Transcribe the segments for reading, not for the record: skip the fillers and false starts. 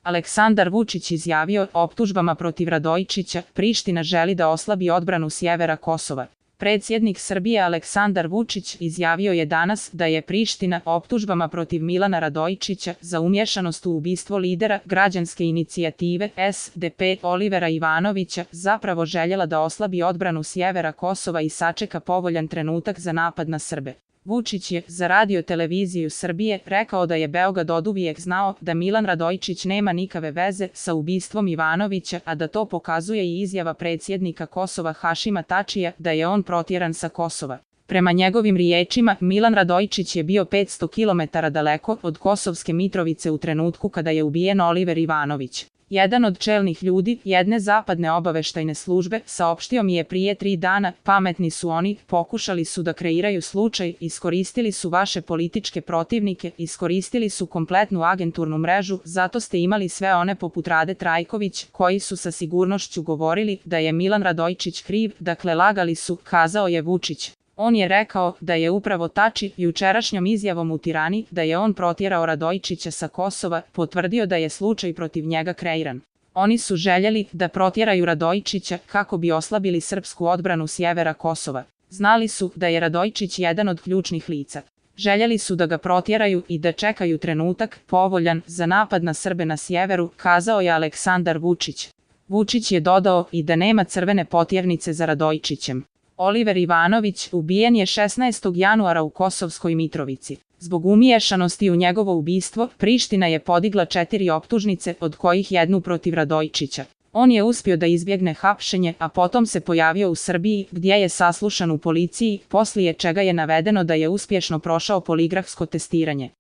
Aleksandar Vučić izjavio optužbama protiv Radojičića, Priština želi da oslabi odbranu sjevera Kosova. Predsjednik Srbije Aleksandar Vučić izjavio je danas da je Priština optužbama protiv Milana Radojičića za umješanost u ubistvo lidera građanske inicijative SDP Olivera Ivanovića zapravo željela da oslabi odbranu sjevera Kosova i sačeka povoljan trenutak za napad na Srbe. Vučić je za Radio-televiziju Srbije rekao da je Beograd oduvijek znao da Milan Radojičić nema nikakve veze sa ubistvom Ivanovića, a da to pokazuje i izjava predsjednika Kosova Hašima Tačija da je on protjeran sa Kosova. Prema njegovim riječima, Milan Radojičić je bio 500 km daleko od Kosovske Mitrovice u trenutku kada je ubijen Oliver Ivanović. Jedan od čelnih ljudi jedne zapadne obaveštajne službe saopštio mi je prije 3 dana, pametni su oni, pokušali su da kreiraju slučaj, iskoristili su vaše političke protivnike, iskoristili su kompletnu agenturnu mrežu, zato ste imali sve one poput Rade Trajković, koji su sa sigurnošću govorili da je Milan Radojičić kriv, dakle lagali su, kazao je Vučić. On je rekao da je upravo Tači jučerašnjom izjavom u Tirani da je on protjerao Radojičića sa Kosova, potvrdio da je slučaj protiv njega kreiran. Oni su željeli da protjeraju Radojičića kako bi oslabili srpsku odbranu sjevera Kosova. Znali su da je Radojičić jedan od ključnih lica. Željeli su da ga protjeraju i da čekaju trenutak povoljan za napad na Srbe na sjeveru, kazao je Aleksandar Vučić. Vučić je dodao i da nema crvene potjernice za Radojičićem. Oliver Ivanović ubijen je 16. januara u Kosovskoj Mitrovici. Zbog umiješanosti u njegovo ubistvo, Priština je podigla 4 optužnice, od kojih jednu protiv Radojičića. On je uspio da izbjegne hapšenje, a potom se pojavio u Srbiji, gdje je saslušan u policiji, poslije čega je navedeno da je uspješno prošao poligrafsko testiranje.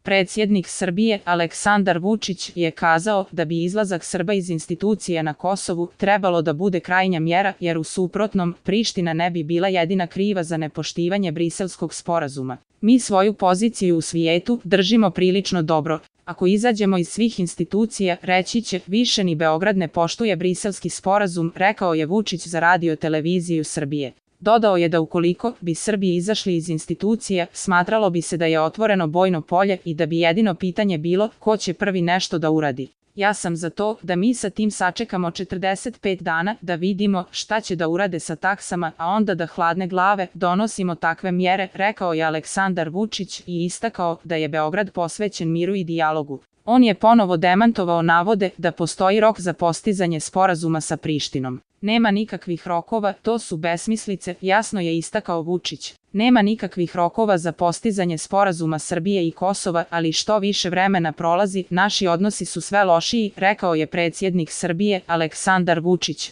Predsjednik Srbije Aleksandar Vučić je kazao da bi izlazak Srba iz institucija na Kosovu trebalo da bude krajnja mjera, jer u suprotnom Priština ne bi bila jedina kriva za nepoštivanje Briselskog sporazuma. Mi svoju poziciju u svijetu držimo prilično dobro. Ako izađemo iz svih institucija, reći će više ni Beograd ne poštuje Briselski sporazum, rekao je Vučić za Radio-televiziju Srbije. Dodao je da ukoliko bi Srbi izašli iz institucija, smatralo bi se da je otvoreno bojno polje i da bi jedino pitanje bilo ko će prvi nešto da uradi. Ja sam za to da mi sa tim sačekamo 45 dana da vidimo šta će da urade sa taksama, a onda da hladne glave donosimo takve mjere, rekao je Aleksandar Vučić i istakao da je Beograd posvećen miru i dijalogu. On je ponovo demantovao navode da postoji rok za postizanje sporazuma sa Prištinom. Nema nikakvih rokova, to su besmislice, jasno je istakao Vučić. Nema nikakvih rokova za postizanje sporazuma Srbije i Kosova, ali što više vremena prolazi, naši odnosi su sve lošiji, rekao je predsjednik Srbije Aleksandar Vučić.